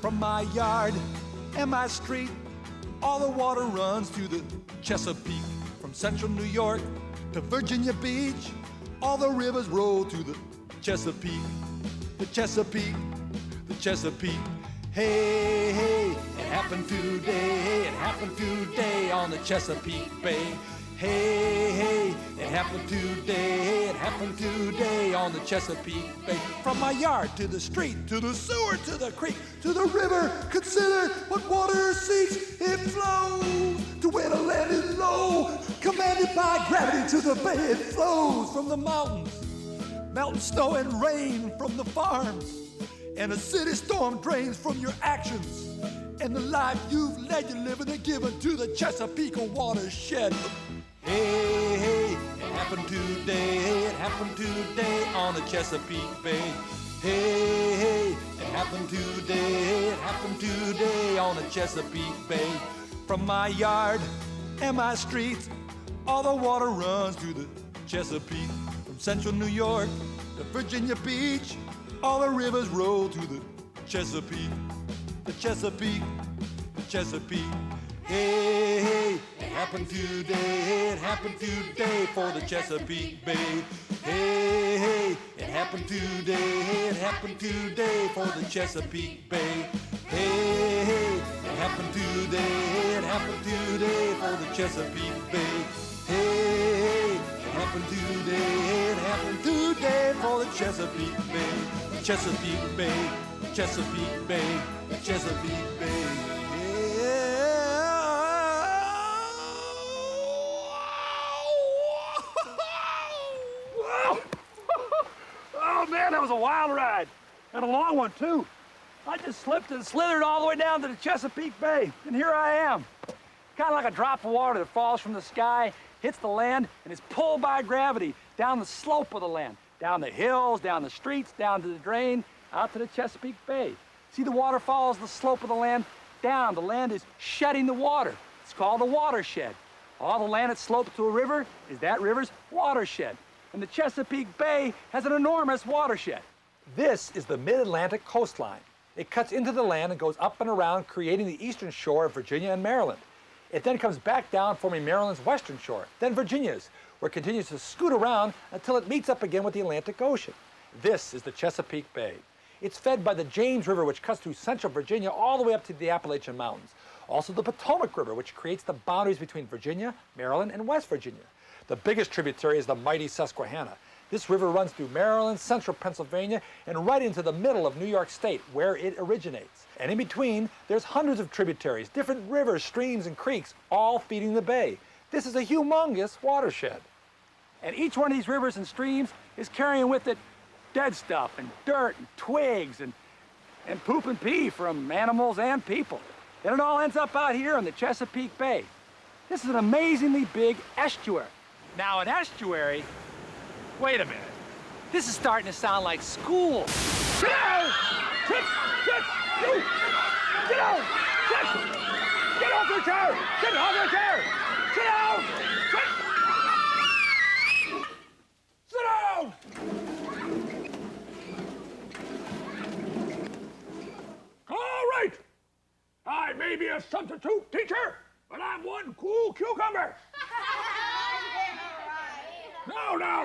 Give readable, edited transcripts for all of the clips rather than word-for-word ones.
From my yard and my street, all the water runs to the Chesapeake. From central New York to Virginia Beach, all the rivers roll to the Chesapeake. The Chesapeake, the Chesapeake. Hey, hey, it happened today, it happened today on the Chesapeake Bay. Hey, hey, it happened today, it happened today on the Chesapeake Bay. From my yard to the street, to the sewer, to the creek, to the river, consider what water seeks. It flows to where the land is low, commanded by gravity to the bay. It flows from the mountains, melting snow and rain from the farms, and a city storm drains from your actions. And the life you've led, you're living and given to the Chesapeake watershed. Hey, hey, it happened today, it happened today on the Chesapeake Bay. Hey, hey, it happened today, it happened today on the Chesapeake Bay. From my yard and my streets, all the water runs to the Chesapeake. From central New York to Virginia Beach, all the rivers roll to the Chesapeake. The Chesapeake, the Chesapeake. Hey, hey, it happened today, it happened today for the Chesapeake Bay. Hey, hey, it happened today, it happened today for the Chesapeake Bay. Hey, hey, it happened today, it happened today for the Chesapeake Bay. Hey, hey, it happened today, it happened today for the Chesapeake Bay. The Chesapeake Bay, the Chesapeake Bay, the Chesapeake Bay. Oh man, that was a wild ride. And a long one too. I just slipped and slithered all the way down to the Chesapeake Bay, and here I am. Kind of like a drop of water that falls from the sky, hits the land, and is pulled by gravity down the slope of the land, down the hills, down the streets, down to the drain, out to the Chesapeake Bay. See, the water follows the slope of the land down. The land is shedding the water. It's called a watershed. All the land that slopes to a river is that river's watershed. And the Chesapeake Bay has an enormous watershed. This is the mid-Atlantic coastline. It cuts into the land and goes up and around, creating the eastern shore of Virginia and Maryland. It then comes back down, forming Maryland's western shore, then Virginia's, where it continues to scoot around until it meets up again with the Atlantic Ocean. This is the Chesapeake Bay. It's fed by the James River, which cuts through central Virginia all the way up to the Appalachian Mountains. Also the Potomac River, which creates the boundaries between Virginia, Maryland, and West Virginia. The biggest tributary is the mighty Susquehanna. This river runs through Maryland, central Pennsylvania, and right into the middle of New York State, where it originates. And in between, there's hundreds of tributaries, different rivers, streams, and creeks, all feeding the bay. This is a humongous watershed. And each one of these rivers and streams is carrying with it dead stuff and dirt and twigs and poop and pee from animals and people. And it all ends up out here in the Chesapeake Bay. This is an amazingly big estuary. Now, an estuary, wait a minute. This is starting to sound like school. Get out! Sit! You! Get out! Sit! Get off your chair! Get off your chair! Sit down! Sit! Sit down! All right. I may be a substitute teacher, but I'm one cool cucumber.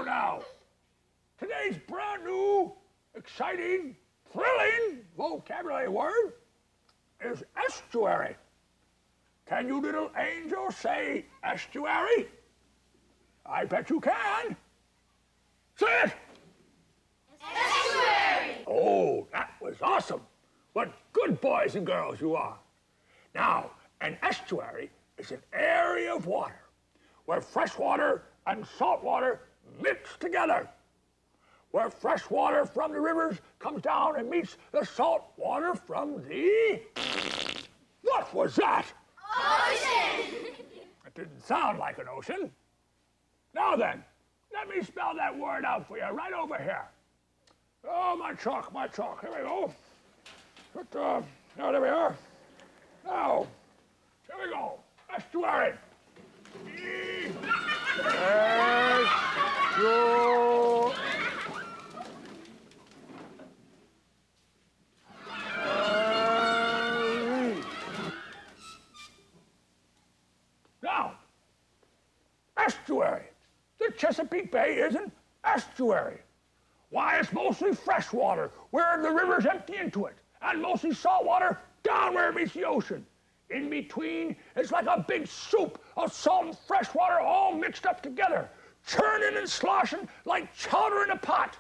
Now. Today's brand new, exciting, thrilling vocabulary word is estuary. Can you little angels say estuary? I bet you can. Say it! Estuary! Oh, that was awesome. What good boys and girls you are. Now, an estuary is an area of water where fresh water and salt water mix together, where fresh water from the rivers comes down and meets the salt water from the... What was that? Ocean! It didn't sound like an ocean. Now then, let me spell that word out for you right over here. Oh, my chalk. Here we go. There we are. Now, here we go. Estuary. Chesapeake Bay is an estuary. Why, it's mostly fresh water where the rivers empty into it, and mostly salt water down where it meets the ocean. In between, it's like a big soup of salt and fresh water all mixed up together, churning and sloshing like chowder in a pot.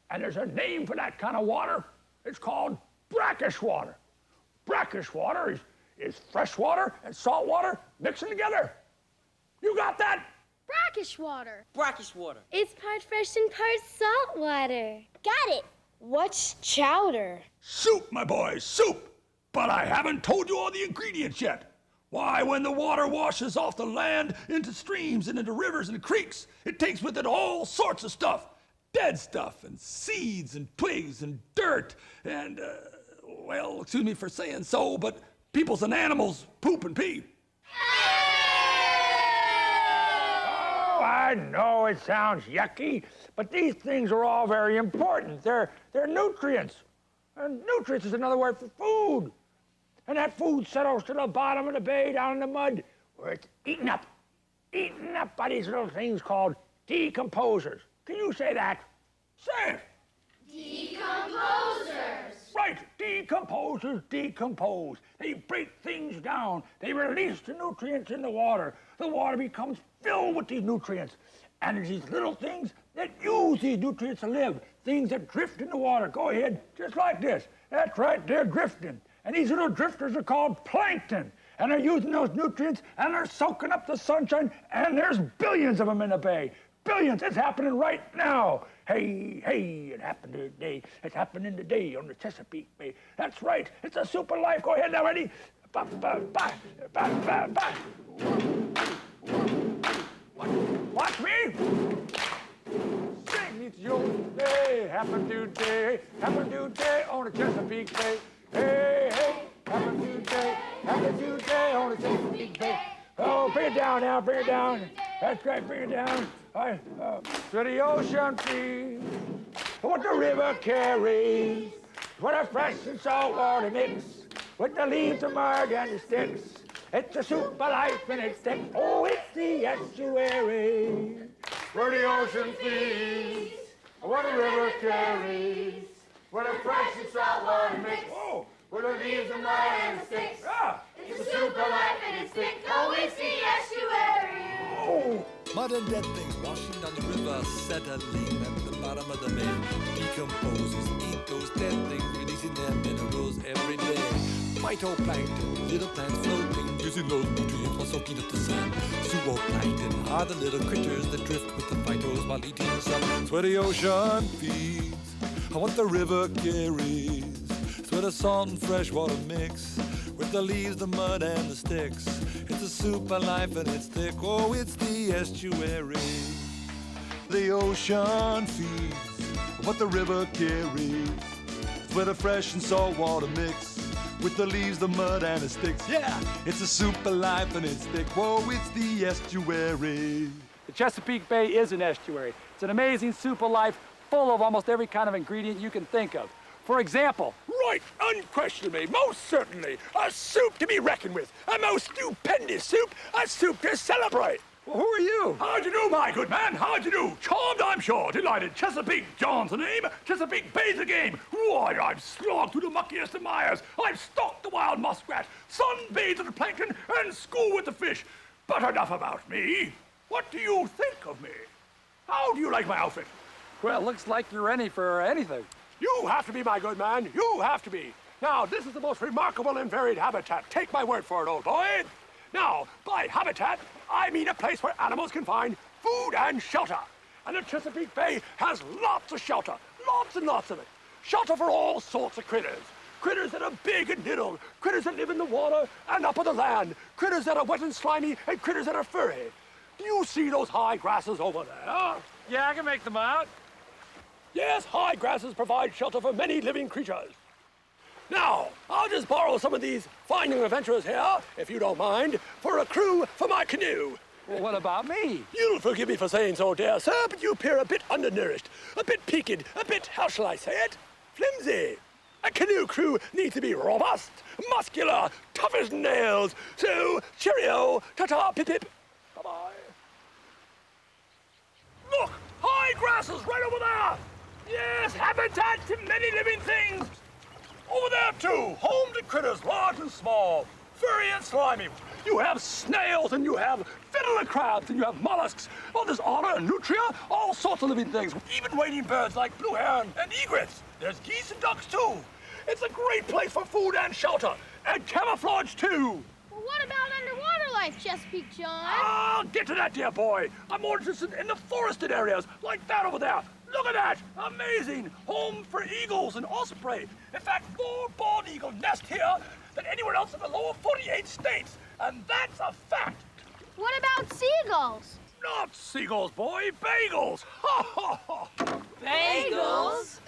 And there's a name for that kind of water. It's called brackish water. Brackish water is fresh water and salt water mixing together. You got that? Brackish water. Brackish water. It's part fresh and part salt water. Got it. What's chowder? Soup, my boys, soup. But I haven't told you all the ingredients yet. Why, when the water washes off the land into streams and into rivers and creeks, it takes with it all sorts of stuff. Dead stuff and seeds and twigs and dirt and, well, excuse me for saying so, but peoples and animals poop and pee. Oh, I know it sounds yucky, but these things are all very important. They're nutrients. And nutrients is another word for food. And that food settles to the bottom of the bay down in the mud where it's eaten up by these little things called decomposers. Can you say that? Say it. Decomposers. Right, decomposers decompose. They break things down. They release the nutrients in the water. The water becomes filled with these nutrients. And it's these little things that use these nutrients to live. Things that drift in the water. Go ahead, just like this. That's right, they're drifting. And these little drifters are called plankton. And they're using those nutrients and they're soaking up the sunshine. And there's billions of them in the bay. Billions. It's happening right now. Hey, it happened today. It's happening today on the Chesapeake Bay. That's right. It's a super life. Go ahead now, ready? Ba, ba, ba, ba, ba, ba. Watch me. Sing, it's your day. Happened today on the Chesapeake Bay. Hey, happened today on the Chesapeake Bay. Oh, bring it down now, bring it down. That's right, bring it down. To the ocean feeds, what the river carries, what a fresh and salt water mix, with the leaves, the mud, and the sticks. It's a soup of life and it's thick. Oh, it's the estuary, where the ocean feeds, what the river carries, what a fresh and salt water mix. Oh, with the leaves, the mud, and the sticks. It's a soup of life and it's thick. Oh, it's the estuary. Oh. Mud and dead things washing down the river, settling at the bottom of the bay. Decomposers eat those dead things, releasing their minerals every day. Phytoplankton, little plants floating, using those nutrients while soaking up the sun. Zooplankton are the little critters that drift with the phytos while eating the sun. It's where the ocean feeds, and what the river carries. It's where the salt and fresh water mix, with the leaves, the mud, and the sticks. It's a soup of life and it's thick. Oh, it's the estuary. The ocean feeds what the river carries. It's where the fresh and salt water mix, with the leaves, the mud, and the sticks. Yeah, it's a soup of life and it's thick. Whoa, it's the estuary. The Chesapeake Bay is an estuary. It's an amazing soup of life full of almost every kind of ingredient you can think of. For example, Right, unquestionably, most certainly, a soup to be reckoned with, a most stupendous soup, a soup to celebrate. well, who are you? How'd you do, my good man? How'd you do? Charmed, I'm sure. Delighted. Chesapeake John's the name. Chesapeake Bay's the game. Why, I've slogged through the muckiest of mires. I've stalked the wild muskrat, sunbathed the plankton, and schooled with the fish. But enough about me. What do you think of me? How do you like my outfit? Well, it looks like you're ready for anything. You have to be, my good man. You have to be. Now, this is the most remarkable and varied habitat. Take my word for it, old boy. Now, by habitat, I mean a place where animals can find food and shelter. And the Chesapeake Bay has lots of shelter, lots and lots of it. Shelter for all sorts of critters. Critters that are big and little, critters that live in the water and up on the land, critters that are wet and slimy, and critters that are furry. Do you see those high grasses over there? Yeah, I can make them out. Yes, high grasses provide shelter for many living creatures. Now, I'll just borrow some of these fine young adventurers here, if you don't mind, for a crew for my canoe. Well, what about me? You'll forgive me for saying so, dear sir, but you appear a bit undernourished, a bit peaked, a bit, how shall I say it, flimsy. A canoe crew needs to be robust, muscular, tough as nails. So, cheerio, ta-ta, pip-pip, bye-bye. high grasses right over there. Yes, habitat to many living things. Over there, too, home to critters large and small, furry and slimy. You have snails, and you have fiddler crabs, and you have mollusks. Oh, there's otter and nutria, all sorts of living things, even wading birds like blue heron and egrets. There's geese and ducks, too. It's a great place for food and shelter, and camouflage, too. Well, what about underwater life, Chesapeake John? I'll get to that, dear boy. I'm more interested in the forested areas, like that over there. Look at that! Amazing! Home for eagles and osprey. In fact, 4 bald eagle nest here than anywhere else in the lower 48 states. And that's a fact. What about seagulls? Not seagulls, boy. Bagels. Ha, ha, ha. Bagels?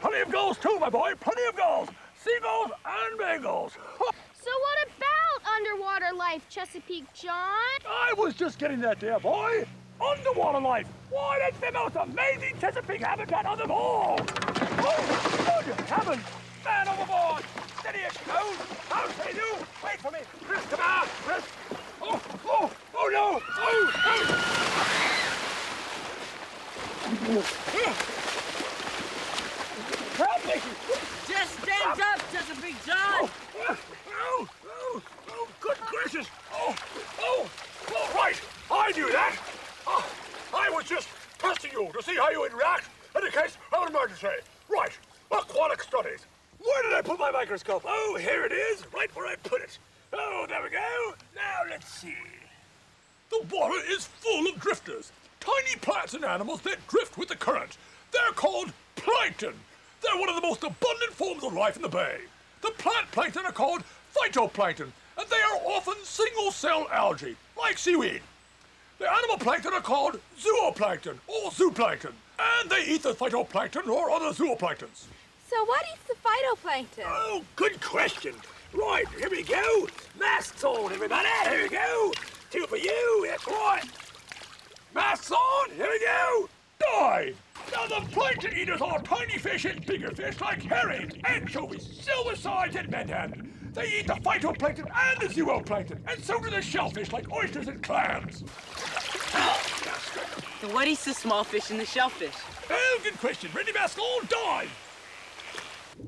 Plenty of gulls, too, my boy. Plenty of gulls. Seagulls and bagels. Ha. So what about underwater life, Chesapeake John? I was just getting that, dear boy. Underwater life. Why, that's the most amazing Chesapeake habitat of them all. Oh, good heavens. Man overboard. Steady as she goes. How say you? Wait for me. Chris, come out. Chris. Oh, no. Help me. Just stand up, Chesapeake John. Oh, good gracious. Right. I knew that. I was just testing you to see how you would react in the case of an emergency. Right. Aquatic studies. Where did I put my microscope? Oh, here it is, right where I put it. Oh, there we go. Now let's see. The water is full of drifters, tiny plants and animals that drift with the current. They're called plankton. They're one of the most abundant forms of life in the bay. The plant plankton are called phytoplankton, and they are often single-cell algae, like seaweed. The animal plankton are called zooplankton or zooplankton, and they eat the phytoplankton or other zooplanktons. So what eats the phytoplankton? Oh, good question. Right, here we go. Masks on, everybody. Here we go. 2 for you. That's right. Masks on. Here we go. Dive. Now, the plankton eaters are tiny fish and bigger fish like herring, anchovies, silver sides, and menhaden. They eat the phytoplankton and the zooplankton, and so do the shellfish like oysters and clams. So what eats the small fish and the shellfish? Oh, good question. Ready, mask on, dive.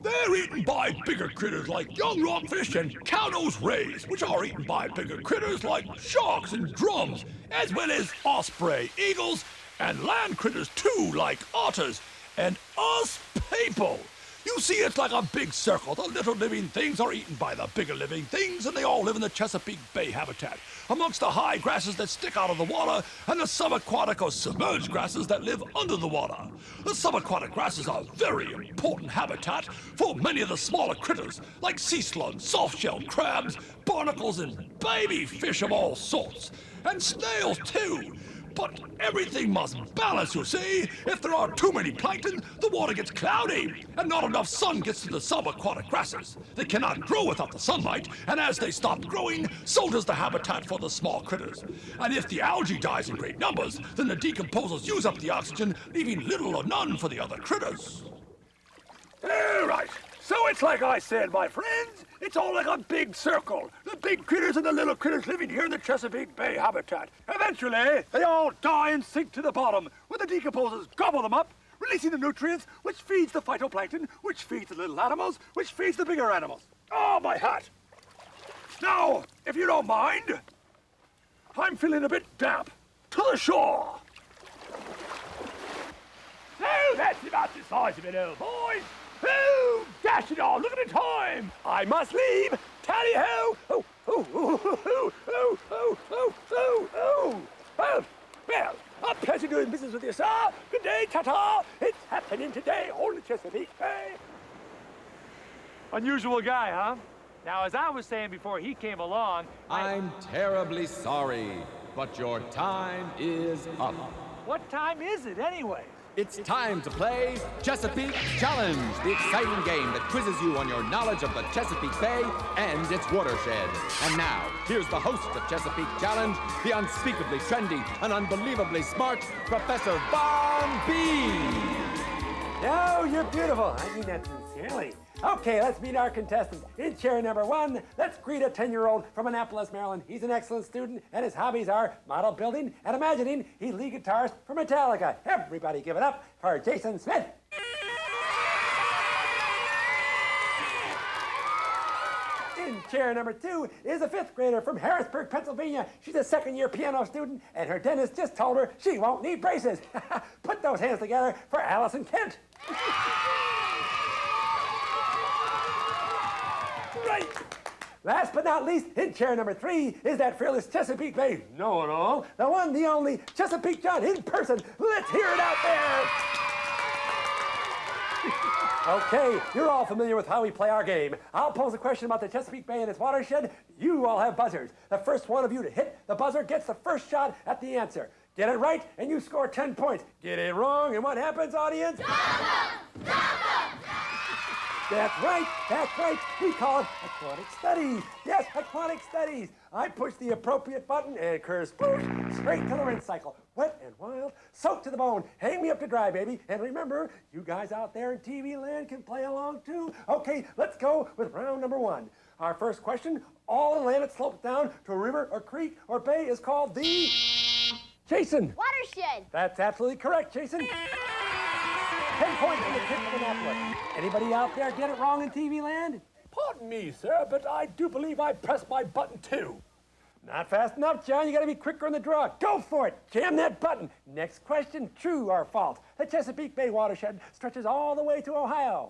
They're eaten by bigger critters like young rockfish and cow-nosed rays, which are eaten by bigger critters like sharks and drums, as well as osprey, eagles, and land critters too, like otters and us people. You see, it's like a big circle. The little living things are eaten by the bigger living things, and they all live in the Chesapeake Bay habitat, amongst the high grasses that stick out of the water and the subaquatic or submerged grasses that live under the water. The subaquatic grasses are very important habitat for many of the smaller critters, like sea slugs, soft-shelled crabs, barnacles, and baby fish of all sorts, and snails too. But everything must balance, you see. If there are too many plankton, the water gets cloudy, and not enough sun gets to the subaquatic grasses. They cannot grow without the sunlight, and as they stop growing, so does the habitat for the small critters. And if the algae dies in great numbers, then the decomposers use up the oxygen, leaving little or none for the other critters. All right. So it's like I said, my friends, it's all like a big circle. The big critters and the little critters living here in the Chesapeake Bay habitat. Eventually, they all die and sink to the bottom, where the decomposers gobble them up, releasing the nutrients, which feeds the phytoplankton, which feeds the little animals, which feeds the bigger animals. Oh, my hat! Now, if you don't mind, I'm feeling a bit damp. To the shore! Oh, that's about the size of it, old boys. Oh, dash it all, look at the time. I must leave. Tally-ho. Well, a pleasure doing business with you, sir. Good day, ta-ta. It's happening today on the Chesapeake Bay. Unusual guy, huh? Now, as I was saying before he came along, I'm terribly sorry, but your time is up. what time is it anyway? It's time to play Chesapeake Challenge, the exciting game that quizzes you on your knowledge of the Chesapeake Bay and its watershed. And now, here's the host of Chesapeake Challenge, the unspeakably trendy and unbelievably smart Professor Von B. Now, you you're beautiful. I mean that sincerely. Okay, let's meet our contestants. In chair number 1, let's greet a 10-year-old from Annapolis, Maryland. He's an excellent student, and his hobbies are model building and imagining. He's lead guitarist for Metallica. Everybody give it up for Jason Smith. In chair number 2 is a 5th grader from Harrisburg, Pennsylvania. She's a second-year piano student, and her dentist just told her she won't need braces. Put those hands together for Allison Kent. Right. Last but not least, in chair number 3 is that fearless Chesapeake Bay know-it-all, the one, the only Chesapeake John in person. Let's hear it out there. Okay, you're all familiar with how we play our game. I'll pose a question about the Chesapeake Bay and its watershed. You all have buzzers. The first one of you to hit the buzzer gets the first shot at the answer. Get it right, and you score 10 points. Get it wrong, and what happens, audience? That's right. We call it aquatic studies. Yes, aquatic studies. I push the appropriate button and kerspoosh, straight to the rinse cycle. Wet and wild, soaked to the bone. Hang me up to dry, baby. And remember, you guys out there in TV land can play along too. Okay, let's go with round number 1. Our first question, all the land that slopes down to a river or creek or bay is called the... Jason. Watershed. That's absolutely correct, Jason. 10 points for the kid from Annapolis. Anybody out there get it wrong in TV land? Pardon me, sir, but I do believe I pressed my button too. Not fast enough, John. You gotta be quicker on the draw. Go for it. Jam that button. Next question, true or false? The Chesapeake Bay watershed stretches all the way to Ohio.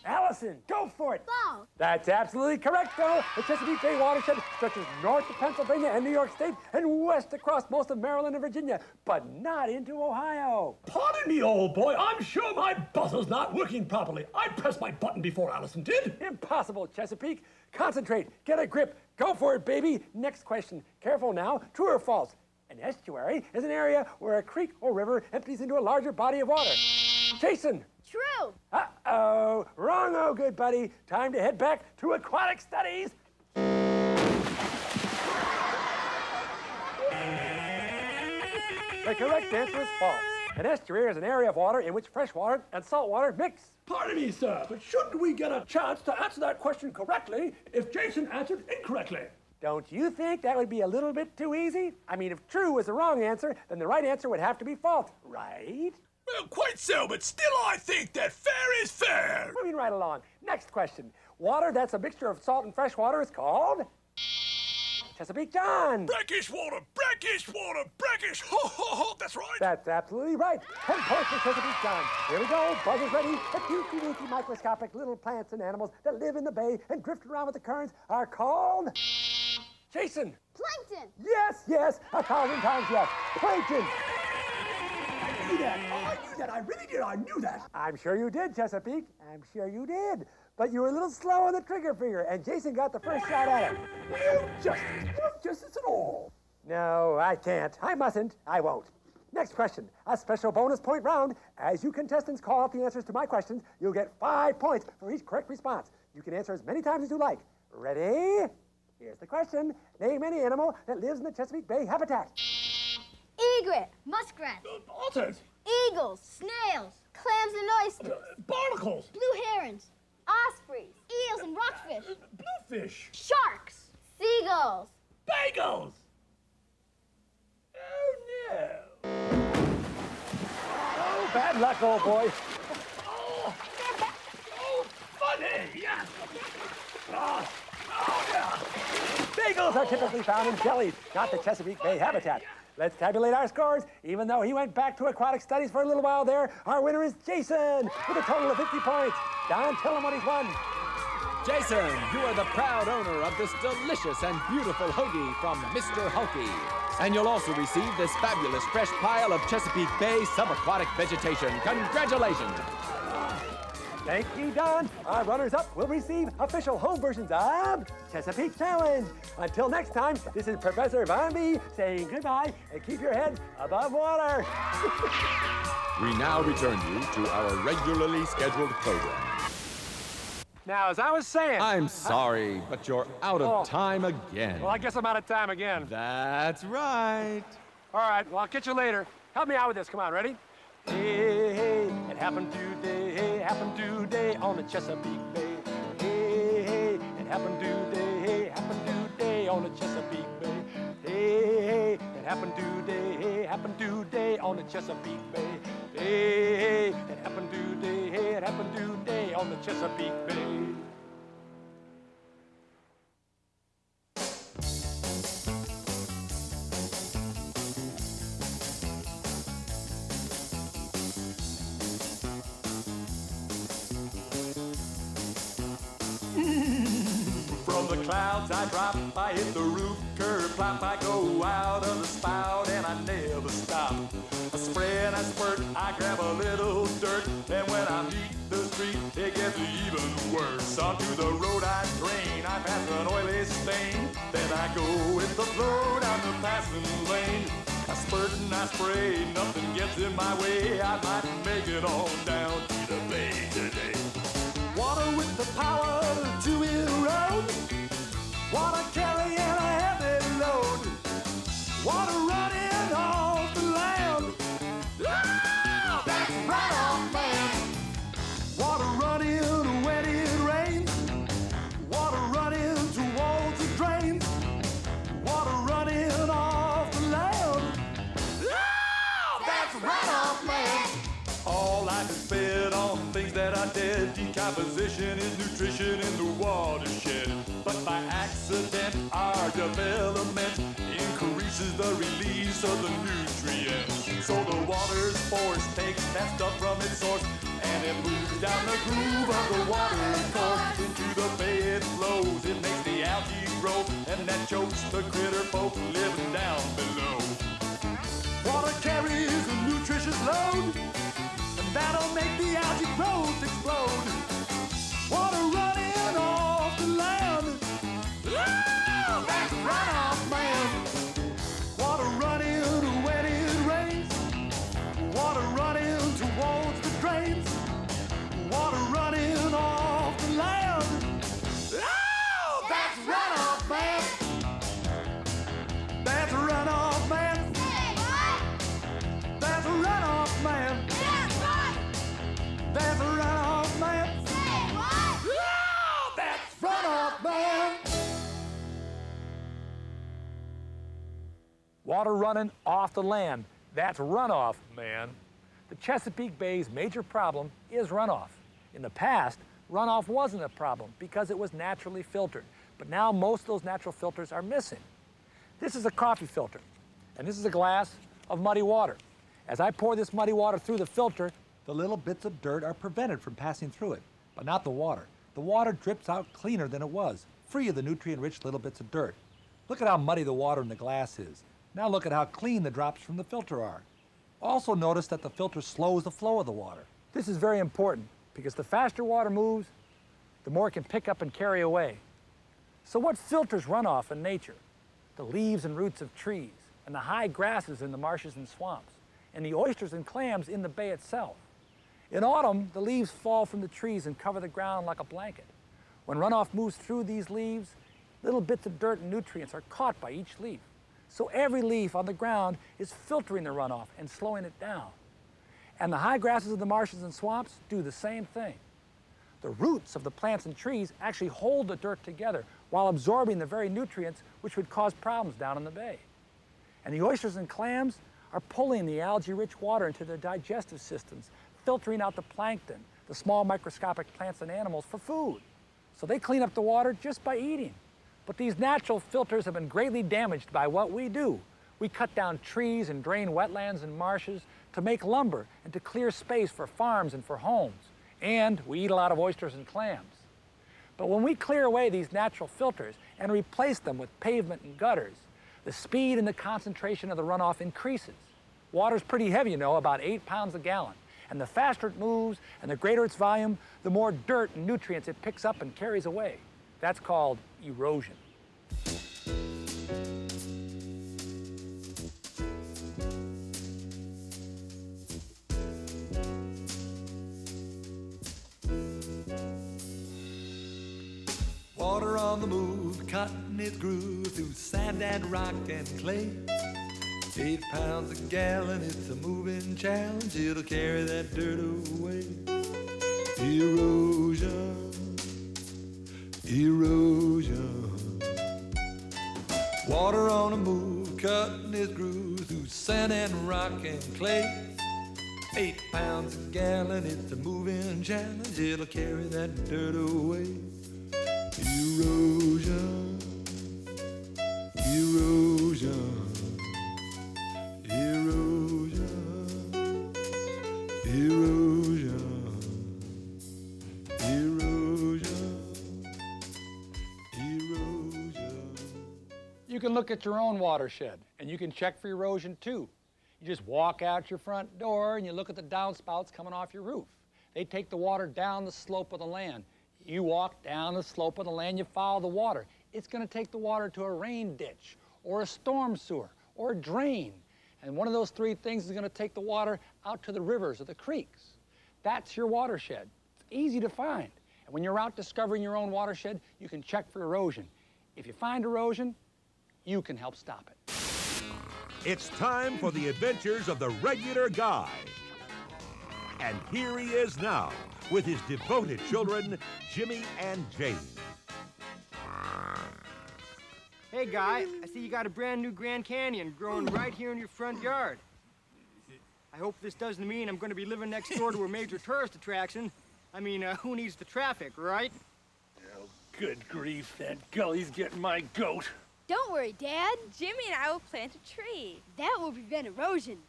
Allison, go for it. False. That's absolutely correct, though. The Chesapeake Bay watershed stretches north to Pennsylvania and New York State and west across most of Maryland and Virginia, but not into Ohio. Pardon me, old boy. I'm sure my buzzer's not working properly. I pressed my button before Allison did. Impossible, Chesapeake. Concentrate. Get a grip. Go for it, baby. Next question. Careful now. True or false? An estuary is an area where a creek or river empties into a larger body of water. Jason. True. Uh-oh. Wrong, oh, good buddy. Time to head back to aquatic studies. The correct answer is false. An estuary is an area of water in which fresh water and salt water mix. Pardon me, sir, but shouldn't we get a chance to answer that question correctly if Jason answered incorrectly? Don't you think that would be a little bit too easy? I mean, if true was the wrong answer, then the right answer would have to be false, right? Well, quite so, but still I think that fair is fair. Moving right along. Next question. Water that's a mixture of salt and fresh water is called? Chesapeake John. Brackish water, brackish water, brackish. Ho, ho, ho, that's right. That's absolutely right. 10 points for Chesapeake John. Here we go. Buzzer's ready. The teensy-weensy microscopic little plants and animals that live in the bay and drift around with the currents are called? Jason. Plankton. Yes. 1,000 times yes. Plankton. I knew that. Oh, I knew that. I really did. I knew that. I'm sure you did, Chesapeake. I'm sure you did. But you were a little slow on the trigger finger, and Jason got the first shot at it. No justice at all. No, I can't. I mustn't. I won't. Next question. A special bonus point round. As you contestants call out the answers to my questions, you'll get 5 points for each correct response. You can answer as many times as you like. Ready? Here's the question. Name any animal that lives in the Chesapeake Bay habitat. Egret. Muskrat. Otters. Eagles. Snails. Clams and oysters. Barnacles. Blue herons. Ospreys. Eels and rockfish. Bluefish. Sharks. Seagulls. Bagels. Oh, no. Oh, bad luck, old boy. Oh, funny. Yes. Oh, yeah. Bagels are typically found in jellies, not the Chesapeake Bay habitat. Let's tabulate our scores. Even though he went back to aquatic studies for a little while there, our winner is Jason with a total of 50 points. Don, tell him what he's won. Jason, you are the proud owner of this delicious and beautiful hoagie from Mr. Hulky. And you'll also receive this fabulous fresh pile of Chesapeake Bay subaquatic vegetation. Congratulations! Thank you, Don. Our runners-up will receive official home versions of Chesapeake Challenge. Until next time, this is Professor Von B saying goodbye and keep your head above water. We now return you to our regularly scheduled program. Now, as I was saying... I'm sorry, but you're out of time again. Well, I guess I'm out of time again. That's right. All right, well, I'll catch you later. Help me out with this. Come on, ready? Hey, it happened today. happened today on the Chesapeake Bay. Hey, hey, it happened today, hey, happened today on the Chesapeake Bay. Hey, hey, it happened today, hey, happened today on the Chesapeake Bay. Hey, hey, it happened today, hey, it happened today on the Chesapeake Bay. From the clouds I drop, I hit the roof, curb plop, I go out of the spout and I never stop. I spray and I spurt, I grab a little dirt, and when I meet the street, it gets even worse. Onto the road I drain, I pass an oily stain, then I go with the flow down the passing lane. I spurt and I spray, nothing gets in my way, I might make it on down to the bay today. Water with the power to erode, water carrying a heavy load, water running off the land. Ah, that's runoff, man. Water running when it rains, water running towards the drains, water running off the land. Ah, that's runoff, man. All life is fed on things that are dead. Decomposition is nutrition in the watershed. But by accident, our development increases the release of the nutrients. So the water's force takes that stuff from its source, and it moves down the groove of the water course. Into the bay it flows, it makes the algae grow, and that chokes the critter folk living down below. Water carries a nutritious load, that'll make the algae growth explode. Water running off the land. Ah, that's runoff, man. Water running when it rains. Water running towards the drains. Water running off the land. Ah, that's runoff, man. That's runoff, man. That's runoff, man. That's a runoff, man. Say what? Oh, that's runoff, man. Water running off the land. That's runoff, man. The Chesapeake Bay's major problem is runoff. In the past, runoff wasn't a problem because it was naturally filtered. But now most of those natural filters are missing. This is a coffee filter, and this is a glass of muddy water. As I pour this muddy water through the filter, the little bits of dirt are prevented from passing through it, but not the water. The water drips out cleaner than it was, free of the nutrient-rich little bits of dirt. Look at how muddy the water in the glass is. Now look at how clean the drops from the filter are. Also notice that the filter slows the flow of the water. This is very important because the faster water moves, the more it can pick up and carry away. So what filters runoff in nature? The leaves and roots of trees, and the high grasses in the marshes and swamps, and the oysters and clams in the bay itself. In autumn, the leaves fall from the trees and cover the ground like a blanket. When runoff moves through these leaves, little bits of dirt and nutrients are caught by each leaf. So every leaf on the ground is filtering the runoff and slowing it down. And the high grasses of the marshes and swamps do the same thing. The roots of the plants and trees actually hold the dirt together while absorbing the very nutrients which would cause problems down in the bay. And the oysters and clams are pulling the algae-rich water into their digestive systems, filtering out the plankton, the small microscopic plants and animals, for food. So they clean up the water just by eating. But these natural filters have been greatly damaged by what we do. We cut down trees and drain wetlands and marshes to make lumber and to clear space for farms and for homes. And we eat a lot of oysters and clams. But when we clear away these natural filters and replace them with pavement and gutters, the speed and the concentration of the runoff increases. Water's pretty heavy, you know, about 8 pounds a gallon. And the faster it moves and the greater its volume, the more dirt and nutrients it picks up and carries away. That's called erosion. Water on the move, cutting its groove through sand and rock and clay. 8 pounds a gallon, it's a moving challenge, it'll carry that dirt away. Erosion, erosion. Water on a move, cutting its groove through sand and rock and clay. 8 pounds a gallon, it's a moving challenge, it'll carry that dirt away. Erosion, erosion, erosion, erosion, erosion, erosion. You can look at your own watershed, and you can check for erosion too. You just walk out your front door and you look at the downspouts coming off your roof. They take the water down the slope of the land. You walk down the slope of the land, you follow the water. It's going to take the water to a rain ditch or a storm sewer or a drain. And one of those 3 things is going to take the water out to the rivers or the creeks. That's your watershed. It's easy to find. And when you're out discovering your own watershed, you can check for erosion. If you find erosion, you can help stop it. It's time for the adventures of the regular guy. And here he is now with his devoted children, Jimmy and Jane. Hey, Guy, I see you got a brand new Grand Canyon growing right here in your front yard. I hope this doesn't mean I'm going to be living next door to a major tourist attraction. I mean, who needs the traffic, right? Oh, good grief, that gully's getting my goat. Don't worry, Dad. Jimmy and I will plant a tree. That will prevent erosion.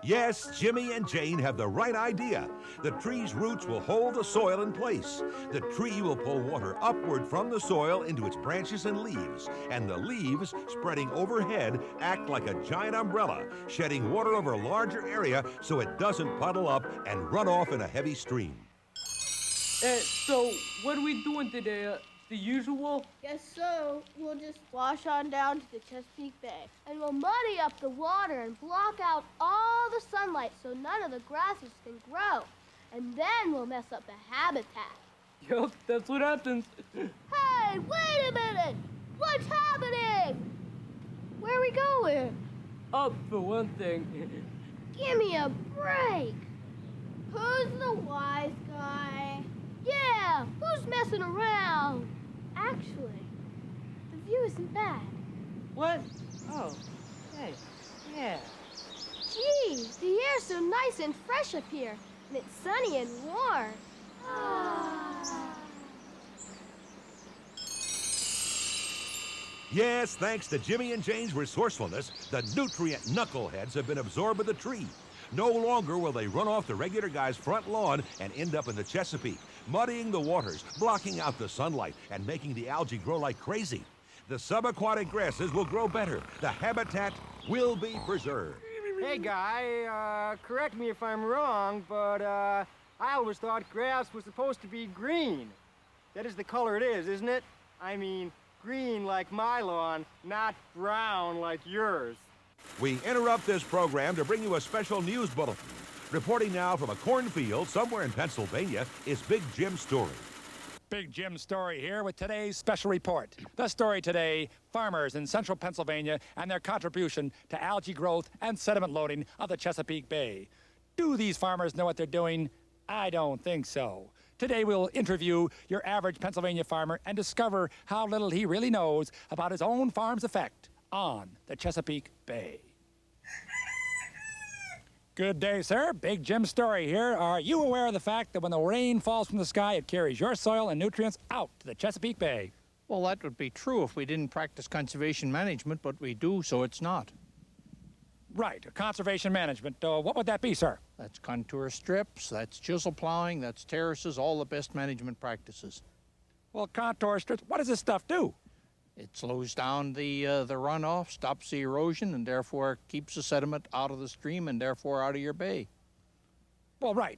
Yes, Jimmy and Jane have the right idea. The tree's roots will hold the soil in place. The tree will pull water upward from the soil into its branches and leaves. And the leaves, spreading overhead, act like a giant umbrella, shedding water over a larger area so it doesn't puddle up and run off in a heavy stream. So, what are we doing today? The usual? Guess so. We'll just wash on down to the Chesapeake Bay. And we'll muddy up the water and block out all the sunlight so none of the grasses can grow. And then we'll mess up the habitat. Yup, that's what happens. Hey, wait a minute! What's happening? Where are we going? Up for one thing. Give me a break. Who's the wise guy? Yeah, who's messing around? Actually, the view isn't bad. What? Oh, hey, yeah. Gee, the air's so nice and fresh up here, and it's sunny and warm. Yes, thanks to Jimmy and Jane's resourcefulness, the nutrient knuckleheads have been absorbed by the tree. No longer will they run off the regular guy's front lawn and end up in the Chesapeake, muddying the waters, blocking out the sunlight, and making the algae grow like crazy. The subaquatic grasses will grow better. The habitat will be preserved. Hey, Guy, correct me if I'm wrong, but I always thought grass was supposed to be green. That is the color it is, isn't it? I mean, green like my lawn, not brown like yours. We interrupt this program to bring you a special news bulletin. Reporting now from a cornfield somewhere in Pennsylvania is Big Jim Story. Big Jim Story here with today's special report. The story today, farmers in central Pennsylvania and their contribution to algae growth and sediment loading of the Chesapeake Bay. Do these farmers know what they're doing? I don't think so. Today we'll interview your average Pennsylvania farmer and discover how little he really knows about his own farm's effect on the Chesapeake Bay. Good day, sir. Big Jim Story here. Are you aware of the fact that when the rain falls from the sky, it carries your soil and nutrients out to the Chesapeake Bay? Well, that would be true if we didn't practice conservation management, but we do, so it's not. Right, conservation management. What would that be, sir? That's contour strips, that's chisel plowing, that's terraces, all the best management practices. Well, contour strips, what does this stuff do? It slows down the runoff, stops the erosion, and therefore keeps the sediment out of the stream and therefore out of your bay. Well, right.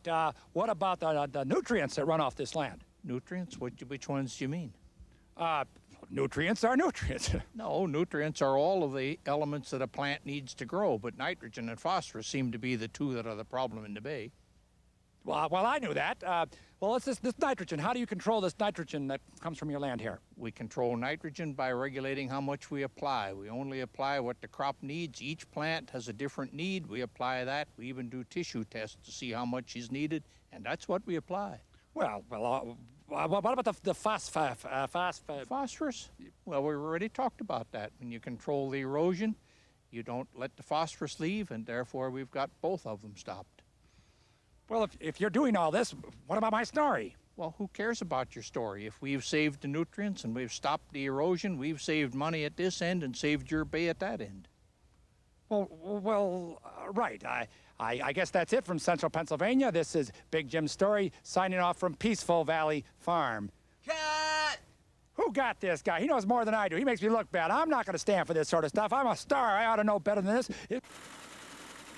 What about the nutrients that run off this land? Nutrients? Which ones do you mean? Nutrients are nutrients. No, nutrients are all of the elements that a plant needs to grow, but nitrogen and phosphorus seem to be the two that are the problem in the bay. Well, I knew that. Well, it's this nitrogen. How do you control this nitrogen that comes from your land here? We control nitrogen by regulating how much we apply. We only apply what the crop needs. Each plant has a different need. We apply that. We even do tissue tests to see how much is needed, and that's what we apply. Well, what about the phosphorus? Well, we already talked about that. When you control the erosion, you don't let the phosphorus leave, and therefore we've got both of them stopped. Well, if you're doing all this, what about my story? Well, who cares about your story? If we've saved the nutrients and we've stopped the erosion, we've saved money at this end and saved your bay at that end. Right. I guess that's it from Central Pennsylvania. This is Big Jim's story, signing off from Peaceful Valley Farm. Cut! Who got this guy? He knows more than I do. He makes me look bad. I'm not going to stand for this sort of stuff. I'm a star. I ought to know better than this.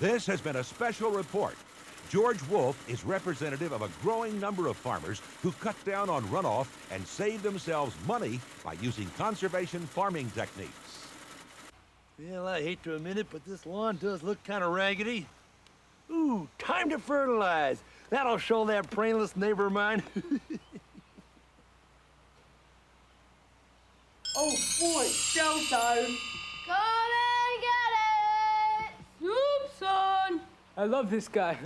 This has been a special report. George Wolf is representative of a growing number of farmers who cut down on runoff and save themselves money by using conservation farming techniques. Well, I hate to admit it, but this lawn does look kind of raggedy. Ooh, time to fertilize. That'll show that brainless neighbor of mine. Oh boy, showtime! Come and get it! Soup, son! I love this guy.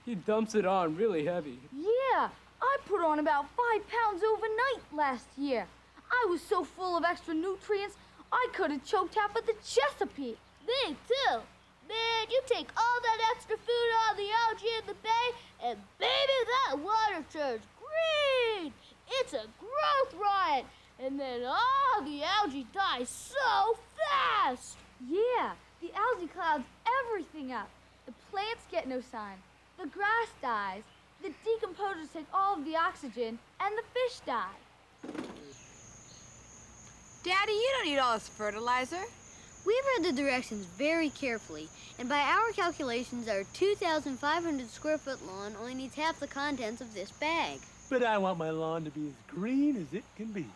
He dumps it on really heavy. Yeah, I put on about 5 pounds overnight last year. I was so full of extra nutrients, I could have choked half of the Chesapeake. Me too. Man, you take all that extra food out of the algae in the bay, and baby, that water turns green. It's a growth riot. And then all the algae dies so fast. Yeah, the algae clouds everything up. The plants get no sun. The grass dies. The decomposers take all of the oxygen, and the fish die. Daddy, you don't need all this fertilizer. We've read the directions very carefully, and by our calculations, our 2,500 square foot lawn only needs half the contents of this bag. But I want my lawn to be as green as it can be.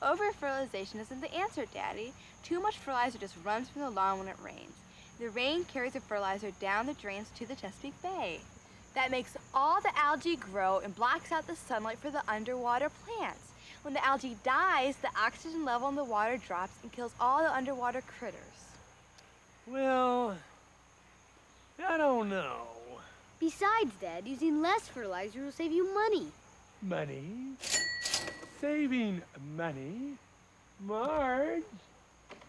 Over-fertilization isn't the answer, Daddy. Too much fertilizer just runs from the lawn when it rains. The rain carries the fertilizer down the drains to the Chesapeake Bay. That makes all the algae grow and blocks out the sunlight for the underwater plants. When the algae dies, the oxygen level in the water drops and kills all the underwater critters. Well, I don't know. Besides, Dad, using less fertilizer will save you money. Money? Saving money? Marge,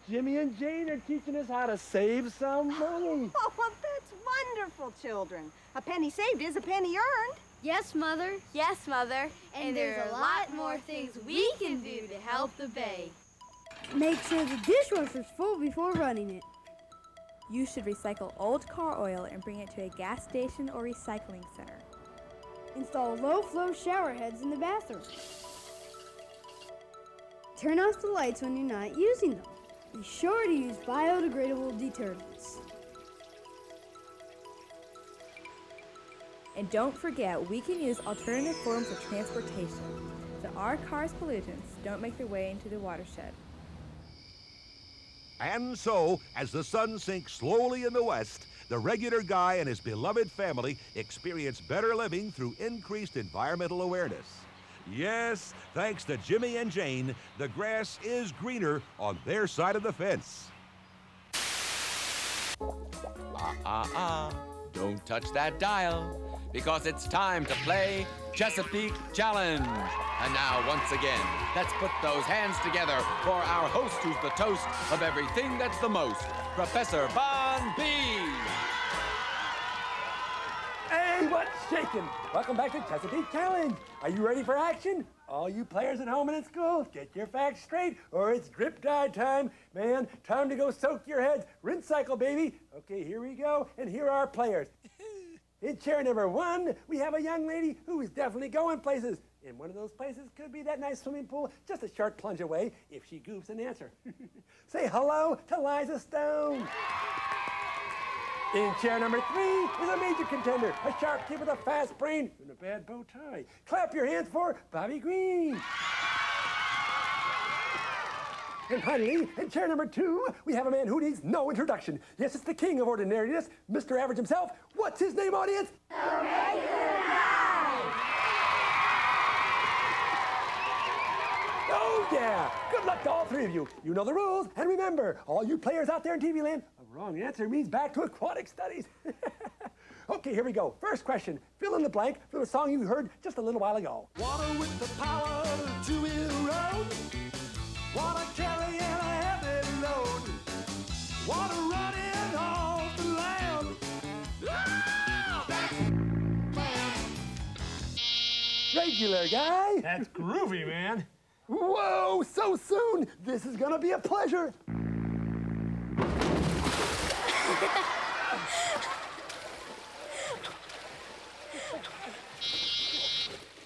Jimmy and Jane are teaching us how to save some money. Oh, well, that's wonderful, children. A penny saved is a penny earned. Yes, Mother. Yes, Mother. And there's a lot more things we can do to help the bay. Make sure the dishwasher's full before running it. You should recycle old car oil and bring it to a gas station or recycling center. Install low-flow shower heads in the bathroom. Turn off the lights when you're not using them. Be sure to use biodegradable detergents. And don't forget, we can use alternative forms of transportation, so our cars' pollutants don't make their way into the watershed. And so, as the sun sinks slowly in the west, the regular guy and his beloved family experience better living through increased environmental awareness. Yes, thanks to Jimmy and Jane, the grass is greener on their side of the fence. Don't touch that dial, because it's time to play Chesapeake Challenge. And now, once again, let's put those hands together for our host who's the toast of everything that's the most, Professor Von B. Hey, what's shaking? Welcome back to Chesapeake Challenge. Are you ready for action? All you players at home and at school, get your facts straight or it's drip dye time. Man, time to go soak your heads. Rinse cycle, baby. Okay, here we go, and here are our players. In chair number 1, we have a young lady who is definitely going places. And one of those places could be that nice swimming pool just a short plunge away if she goofs an answer. Say hello to Liza Stone. In chair number 3 is a major contender, a sharp kid with a fast brain and a bad bow tie. Clap your hands for Bobby Green. And finally, in chair number 2, we have a man who needs no introduction. Yes, it's the king of ordinariness, Mr. Average himself. What's his name, audience? The regular guy. Oh, yeah. Good luck to all three of you. You know the rules. And remember, all you players out there in TV land, a wrong answer means back to aquatic studies. Okay, here we go. First question. Fill in the blank from a song you heard just a little while ago. Water with the power to erode. Water carrying a heavy load. Water running off the land. Regular guy. That's groovy, man. Whoa, so soon. This is gonna be a pleasure.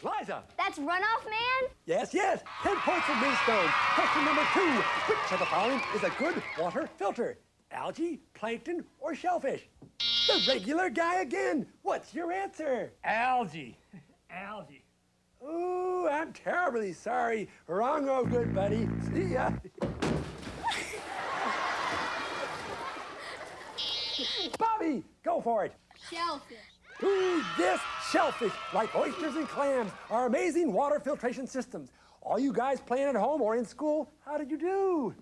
Liza. That's runoff, man? Yes, yes. 10 points for Millstone. Question number 2. Which of the following is a good water filter? Algae, plankton, or shellfish? The regular guy again. What's your answer? Algae. Algae. Ooh, I'm terribly sorry. Wrong, oh good buddy. See ya. Bobby, go for it. Shellfish. Ooh, yes, shellfish, like oysters and clams, are amazing water filtration systems. All you guys playing at home or in school, how did you do?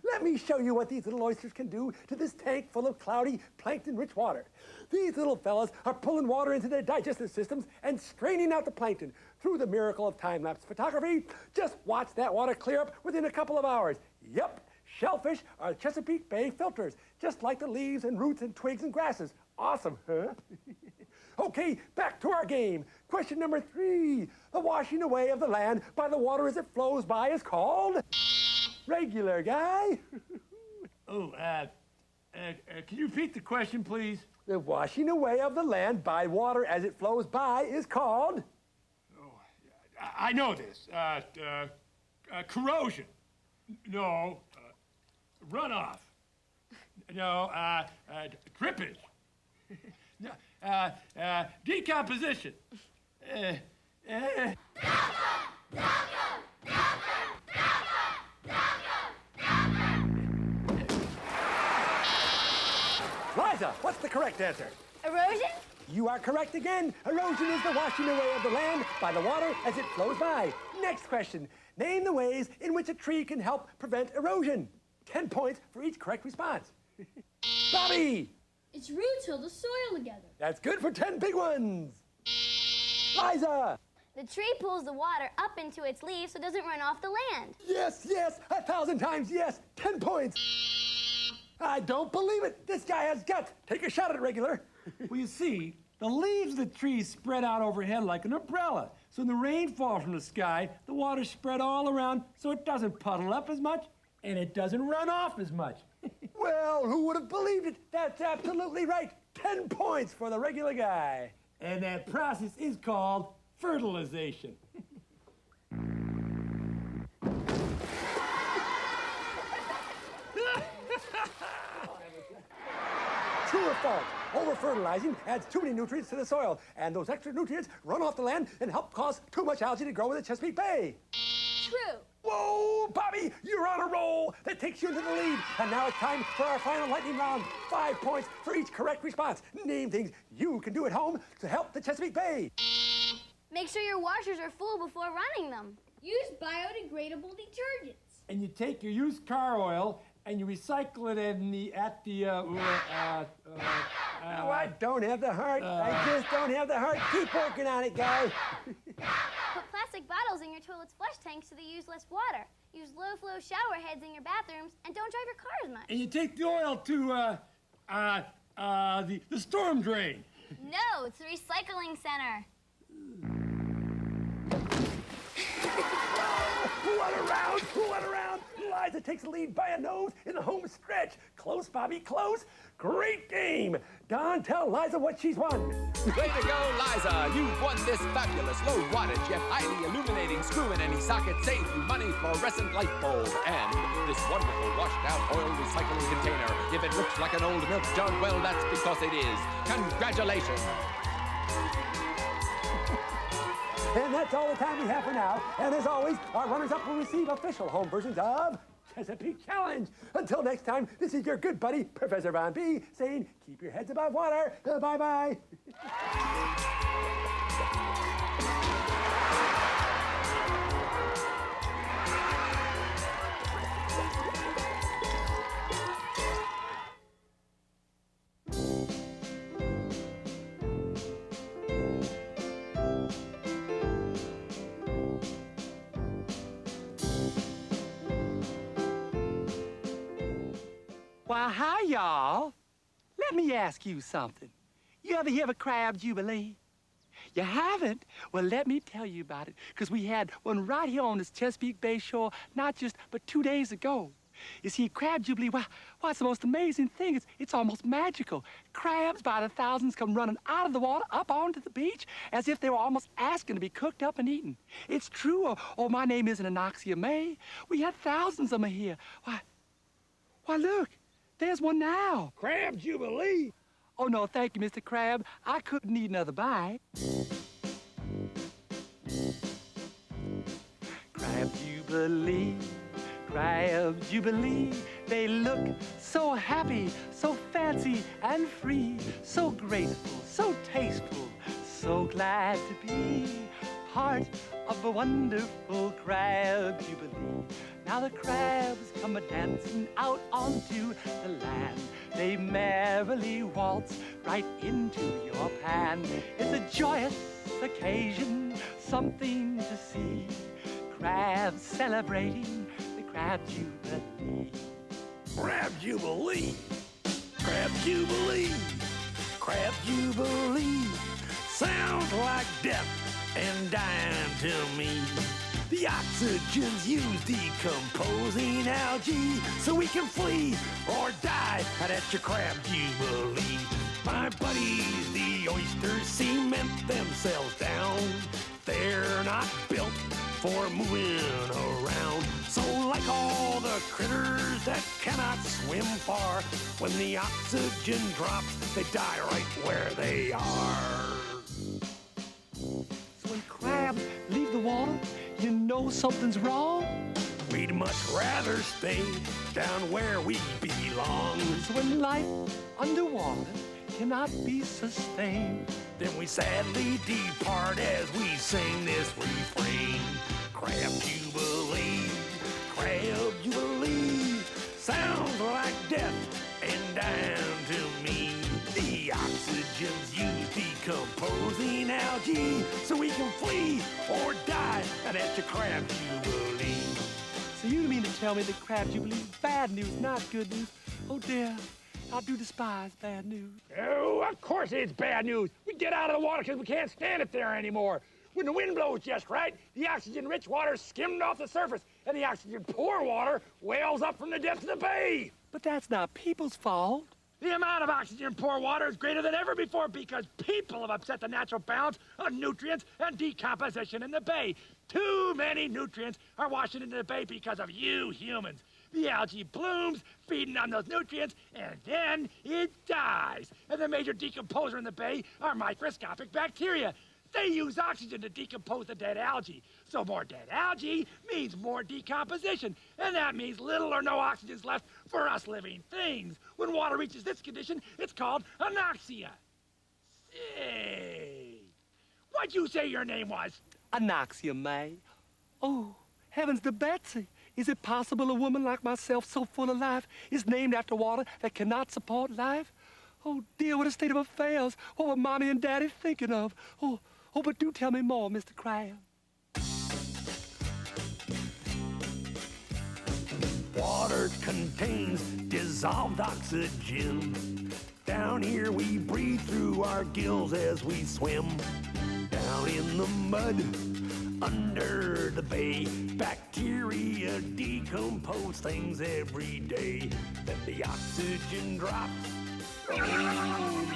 Let me show you what these little oysters can do to this tank full of cloudy, plankton-rich water. These little fellas are pulling water into their digestive systems and straining out the plankton. Through the miracle of time-lapse photography, just watch that water clear up within a couple of hours. Yep, shellfish are Chesapeake Bay filters, just like the leaves and roots and twigs and grasses. Awesome, huh? Okay, back to our game. Question number 3. The washing away of the land by the water as it flows by is called? Regular guy. Can you repeat the question, please? The washing away of the land by water as it flows by is called? I know this. Corrosion. No. Runoff. No. Drippage. Decomposition. Liza, what's the correct answer? Erosion? You are correct again. Erosion is the washing away of the land by the water as it flows by. Next question. Name the ways in which a tree can help prevent erosion. 10 points for each correct response. Bobby! Its roots hold the soil together. That's good for 10 big ones. Liza! The tree pulls the water up into its leaves so it doesn't run off the land. Yes, yes, 1,000 times yes. 10 points. I don't believe it. This guy has guts. Take a shot at it, regular. Well, you see, the leaves of the trees spread out overhead like an umbrella. So when the rain falls from the sky, the water's spread all around so it doesn't puddle up as much and it doesn't run off as much. Well, who would have believed it? That's absolutely right. 10 points for the regular guy. And that process is called fertilization. True or false? Over-fertilizing adds too many nutrients to the soil, and those extra nutrients run off the land and help cause too much algae to grow in the Chesapeake Bay. True. Whoa, Bobby, you're on a roll. That takes you into the lead. And now it's time for our final lightning round. 5 points for each correct response. Name things you can do at home to help the Chesapeake Bay. Make sure your washers are full before running them. Use biodegradable detergents. And you take your used car oil and you recycle it I don't have the heart. I just don't have the heart. Keep working on it, guys. Put plastic bottles in your toilet's flush tanks so they use less water. Use low-flow shower heads in your bathrooms, and don't drive your car as much. And you take the oil to the storm drain. No, it's the recycling center. What a round! What a round! Liza takes the lead by a nose in the home stretch. Close, Bobby, close. Great game. Don, tell Liza what she's won. Way to go, Liza! You've won this fabulous low wattage yet highly illuminating screw in any socket save you money fluorescent light bulb and this wonderful washed out oil recycling container. If it looks like an old milk jug, well, that's because it is. Congratulations! And that's all the time we have for now. And as always, our runners-up will receive official home versions of Chesapeake Challenge. Until next time, this is your good buddy, Professor Von B, saying, keep your heads above water. Bye-bye. Why, hi, y'all. Let me ask you something. You ever hear of a crab jubilee? You haven't? Well, let me tell you about it, because we had one right here on this Chesapeake Bay shore, not just, but 2 days ago. You see, crab jubilee, why, it's the most amazing thing. It's almost magical. Crabs by the thousands come running out of the water up onto the beach as if they were almost asking to be cooked up and eaten. It's true. Oh, my name isn't Anoxia May. We had thousands of them here. Why, look, there's one now. Crab jubilee? Oh, no, thank you, Mr. Crab. I couldn't eat another bite. Crab jubilee, crab jubilee. They look so happy, so fancy and free, so graceful, so tasteful, so glad to be part of a wonderful crab jubilee. Now the crabs come a-dancing out onto the land. They merrily waltz right into your pan. It's a joyous occasion, something to see. Crabs celebrating the crab jubilee. Crab jubilee, crab jubilee, crab jubilee. Sounds like death and dying to me. The oxygen's used decomposing algae so we can flee or die at your crab jubilee. My buddies, the oysters, cement themselves down. They're not built for moving around. So like all the critters that cannot swim far, when the oxygen drops, they die right where they are. So when crabs leave the water, you know something's wrong? We'd much rather stay down where we belong. So when life underwater cannot be sustained, then we sadly depart as we sing this refrain. Crab jubilee, crab jubilee. Sounds like death and dying to me. The oxygen's used decomposing algae so we can flee or die at your crab jubilee. So you mean to tell me that crab jubilee is bad news, not good news? Oh dear, I do despise bad news. Oh, of course it's bad news. We get out of the water because we can't stand it there anymore. When the wind blows just right, the oxygen-rich water is skimmed off the surface, and the oxygen-poor water wails up from the depths of the bay. But that's not people's fault. The amount of oxygen-poor water is greater than ever before because people have upset the natural balance of nutrients and decomposition in the bay. Too many nutrients are washing into the bay because of you humans. The algae blooms, feeding on those nutrients, and then it dies. And the major decomposer in the bay are microscopic bacteria. They use oxygen to decompose the dead algae. So more dead algae means more decomposition. And that means little or no oxygen's left for us living things. When water reaches this condition, it's called anoxia. Say, what'd you say your name was? Anoxia May. Oh, heavens to Betsy. Is it possible a woman like myself, so full of life, is named after water that cannot support life? Oh, dear, what a state of affairs. What were Mommy and Daddy thinking of? Oh, but do tell me more, Mr. Crab. Water contains dissolved oxygen. Down here we breathe through our gills as we swim. Down in the mud, under the bay, bacteria decompose things every day. Then the oxygen drops. Oh,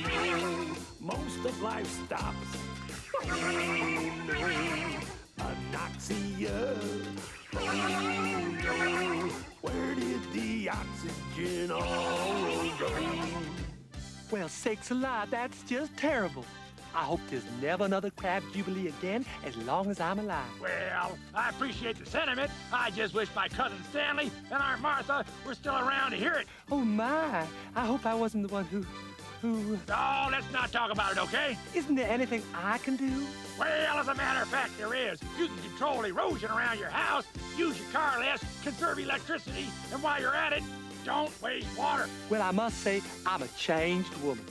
no. Most of life stops. Oh, no. Anoxia. Oh, no. Where did the oxygen all go? Well, sakes alive, that's just terrible. I hope there's never another crab jubilee again as long as I'm alive. Well, I appreciate the sentiment. I just wish my cousin Stanley and Aunt Martha were still around to hear it. Oh, my. I hope I wasn't the one who... Oh, let's not talk about it, okay? Isn't there anything I can do? Well, as a matter of fact, there is. You can control erosion around your house, use your car less, conserve electricity, and while you're at it, don't waste water. Well, I must say, I'm a changed woman.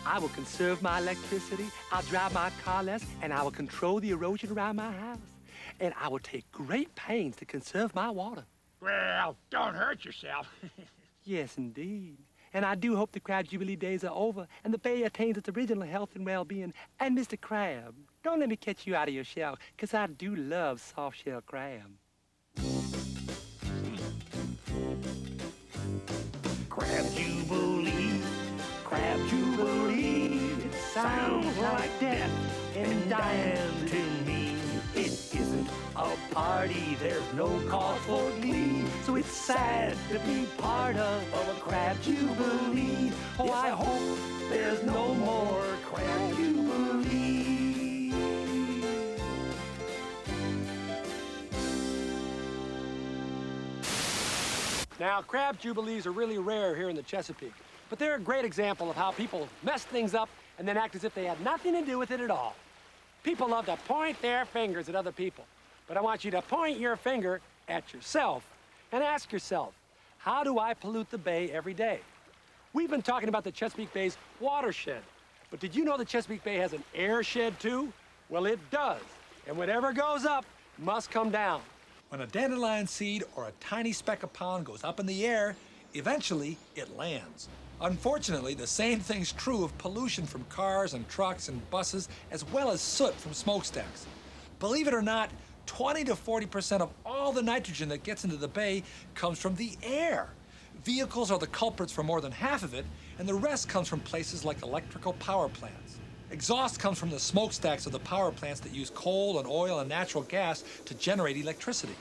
I will conserve my electricity, I'll drive my car less, and I will control the erosion around my house. And I will take great pains to conserve my water. Well, don't hurt yourself. Yes, indeed. And I do hope the Crab Jubilee days are over and the bay attains its original health and well-being. And Mr. Crab, don't let me catch you out of your shell, 'cause I do love soft-shell crab. Crab Jubilee, Crab Jubilee. It sounds like death and dying to me. It isn't a party, there's no cause for glee. So it's sad to be part of a Crab Jubilee. Oh, I hope there's no more Crab Jubilee. Now, crab jubilees are really rare here in the Chesapeake, but they're a great example of how people mess things up and then act as if they had nothing to do with it at all. People love to point their fingers at other people, but I want you to point your finger at yourself and ask yourself, how do I pollute the bay every day? We've been talking about the Chesapeake Bay's watershed, but did you know the Chesapeake Bay has an airshed too? Well, it does, and whatever goes up must come down. When a dandelion seed or a tiny speck of pollen goes up in the air, eventually it lands. Unfortunately, the same thing's true of pollution from cars and trucks and buses, as well as soot from smokestacks. Believe it or not, 20 to 40% of all the nitrogen that gets into the bay comes from the air. Vehicles are the culprits for more than half of it, and the rest comes from places like electrical power plants. Exhaust comes from the smokestacks of the power plants that use coal and oil and natural gas to generate electricity.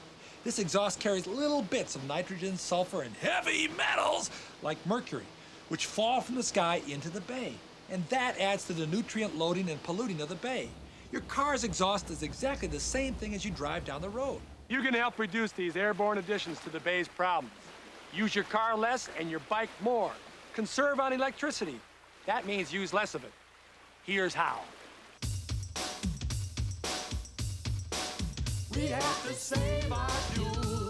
This exhaust carries little bits of nitrogen, sulfur, and heavy metals like mercury, which fall from the sky into the bay. And that adds to the nutrient loading and polluting of the bay. Your car's exhaust is exactly the same thing as you drive down the road. You can help reduce these airborne additions to the bay's problems. Use your car less and your bike more. Conserve on electricity. That means use less of it. Here's how. We have to save our fuel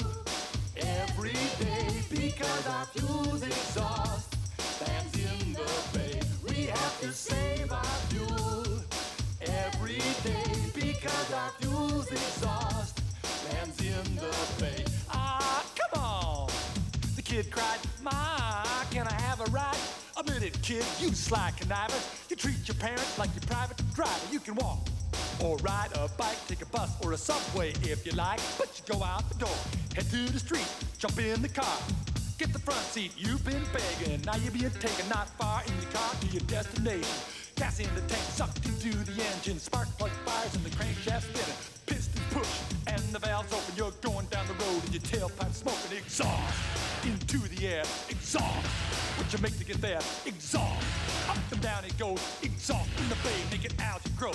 every day because our fuel's exhaust lands in the bay. We have to save our fuel every day because our fuel's exhaust lands in the bay. Ah, come on! The kid cried, Ma, can I have a ride? A minute, kid, you sly conniver. You treat your parents like your private driver. You can walk or ride a bike, take a bus or a subway if you like. But you go out the door, head to the street, jump in the car. Get the front seat, you've been begging. Now you're being taken not far in your car to your destination. Gas in the tank, sucked into the engine. Spark plug fires and the crankshaft spinning. Pistons push and the valves open. You're going down the road and your tailpipe smoking. Exhaust into the air, exhaust. What you make to get there? Exhaust. Up and down it goes, exhaust in the bay, make it algae grow.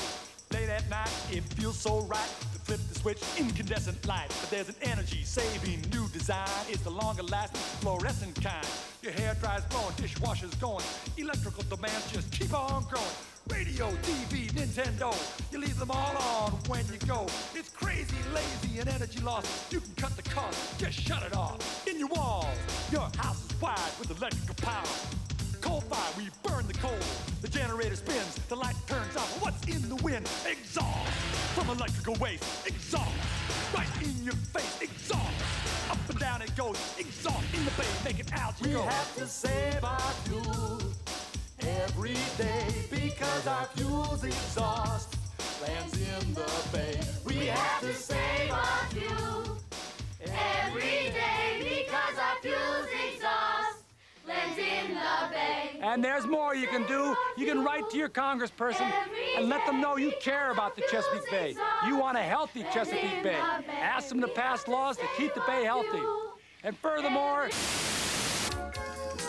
Late at night, it feels so right to flip the switch, incandescent light. But there's an energy-saving new design. It's the longer-lasting fluorescent kind. Your hair dries blowing, dishwasher's going. Electrical demands just keep on growing. Radio, TV, Nintendo, you leave them all on when you go. It's crazy, lazy, and energy loss. You can cut the cost, just shut it off. In your walls, your house is wired with electrical power. Coal fire, we burn the coal. The generator spins, the light turns off. What's in the wind? Exhaust from electrical waste. Exhaust right in your face. Exhaust up and down it goes. Exhaust in the bay, make it algae go. We have to save our fuel every day because our fuel's exhaust lands in the bay. We have to save our fuel every day because our fuel's exhaust lands in the bay. And there's more you can do. You can write to your congressperson and let them know you care about the Chesapeake Bay. You want a healthy Chesapeake Bay. Ask them to pass laws to keep the bay healthy. And furthermore,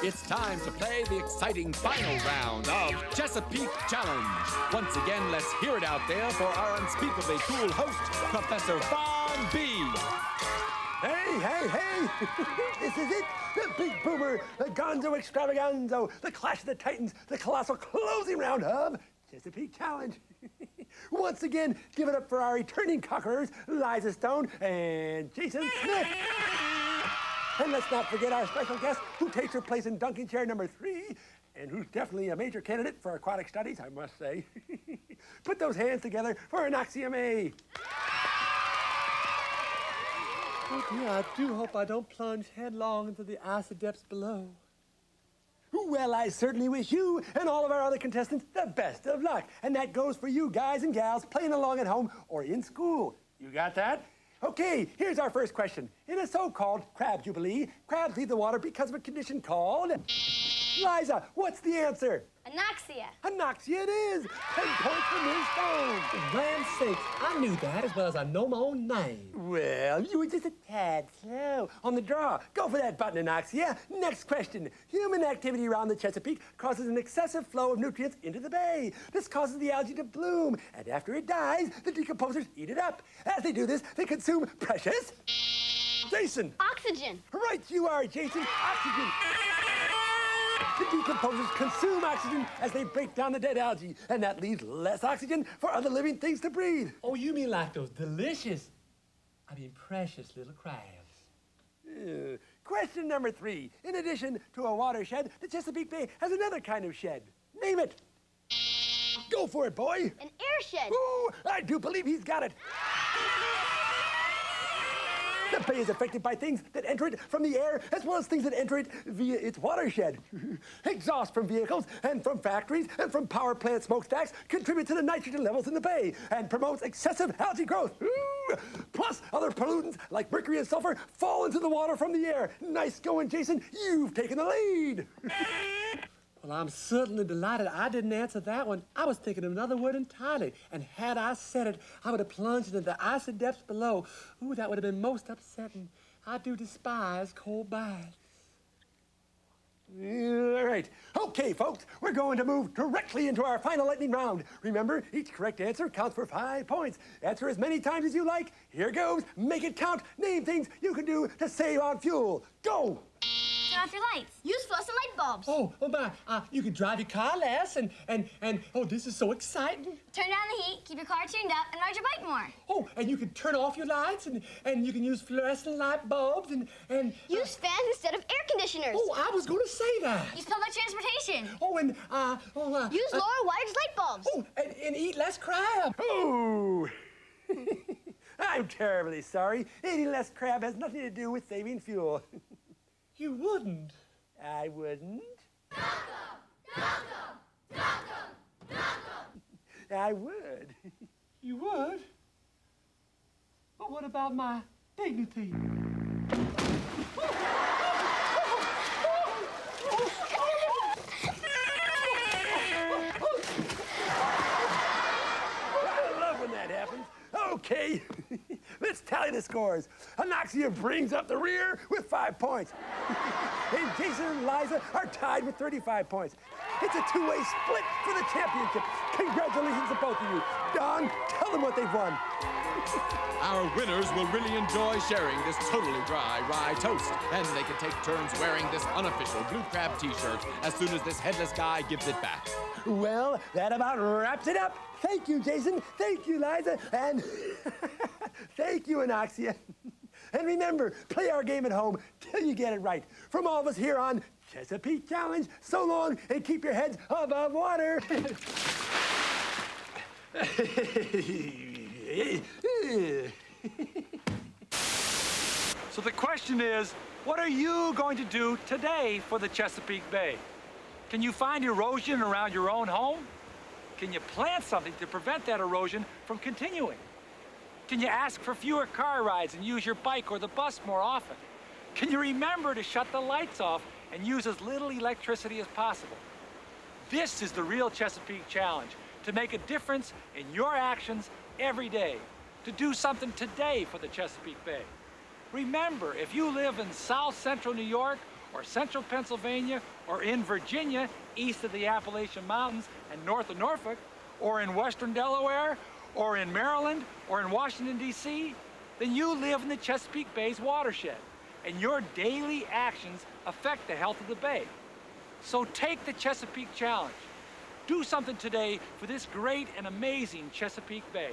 It's time to play the exciting final round of Chesapeake Challenge. Once again, let's hear it out there for our unspeakably cool host, Professor Von B. Hey, hey, hey! This is it! The Big Boomer, the Gonzo Extravaganzo, the Clash of the Titans, the colossal closing round of Chesapeake Challenge. Once again, give it up for our returning conquerors, Liza Stone and Jason Smith. And let's not forget our special guest who takes her place in Dunking Chair number 3 and who's definitely a major candidate for aquatic studies, I must say. Put those hands together for Anoxia May. Oh dear, I do hope I don't plunge headlong into the icy depths below. Well, I certainly wish you and all of our other contestants the best of luck. And that goes for you guys and gals playing along at home or in school. You got that? Okay, here's our first question. In a so-called crab jubilee, crabs leave the water because of a condition called... Liza, what's the answer? Anoxia. Anoxia it is. 10 points for Ms. Stone. Land sakes, I knew that as well as I know my own name. Well, you were just a tad slow on the draw. Go for that button, Anoxia. Next question. Human activity around the Chesapeake causes an excessive flow of nutrients into the bay. This causes the algae to bloom, and after it dies, the decomposers eat it up. As they do this, they consume precious... Jason. Oxygen. Right you are, Jason. Oxygen. The decomposers consume oxygen as they break down the dead algae, and that leaves less oxygen for other living things to breathe. Oh, you mean like those delicious, precious little crabs. Question number 3. In addition to a watershed, the Chesapeake Bay has another kind of shed. Name it. Go for it, boy. An air shed. Ooh, I do believe he's got it. The bay is affected by things that enter it from the air, as well as things that enter it via its watershed. Exhaust from vehicles and from factories and from power plant smokestacks contribute to the nitrogen levels in the bay and promotes excessive algae growth. Ooh. Plus, other pollutants like mercury and sulfur fall into the water from the air. Nice going, Jason. You've taken the lead. Well, I'm certainly delighted I didn't answer that one. I was thinking of another word entirely, and had I said it, I would have plunged into the icy depths below. Ooh, that would have been most upsetting. I do despise cold baths. All right. Okay, folks, we're going to move directly into our final lightning round. Remember, each correct answer counts for 5 points. Answer as many times as you like. Here goes. Make it count. Name things you can do to save on fuel. Go! Turn off your lights. Use fluorescent light bulbs. Oh my, you could drive your car less and oh, this is so exciting. Turn down the heat, keep your car tuned up, and ride your bike more. Oh, and you can turn off your lights and you can use fluorescent light bulbs and... Use fans instead of air conditioners. Oh, I was going to say that. Use public transportation. Oh, and, Use lower wattage light bulbs. Oh, and eat less crab. Oh! I'm terribly sorry. Eating less crab has nothing to do with saving fuel. You wouldn't. I wouldn't. I would. You would? But what about my dignity? I love when that happens. Okay, let's tally the scores. Anoxia brings up the rear with 5 points. And Jason and Liza are tied with 35 points. It's a two-way split for the championship. Congratulations to both of you. Don, tell them what they've won. Our winners will really enjoy sharing this totally dry rye toast, and they can take turns wearing this unofficial Blue Crab t-shirt as soon as this headless guy gives it back. Well, that about wraps it up. Thank you, Jason. Thank you, Liza. And thank you, Anoxia. And remember, play our game at home till you get it right. From all of us here on Chesapeake Challenge, so long and keep your heads above water. So the question is, what are you going to do today for the Chesapeake Bay? Can you find erosion around your own home? Can you plant something to prevent that erosion from continuing? Can you ask for fewer car rides and use your bike or the bus more often? Can you remember to shut the lights off and use as little electricity as possible? This is the real Chesapeake Challenge, to make a difference in your actions every day, to do something today for the Chesapeake Bay. Remember, if you live in South Central New York or Central Pennsylvania or in Virginia, east of the Appalachian Mountains and north of Norfolk, or in Western Delaware, or in Maryland, or in Washington, D.C., then you live in the Chesapeake Bay's watershed, and your daily actions affect the health of the bay. So take the Chesapeake Challenge. Do something today for this great and amazing Chesapeake Bay.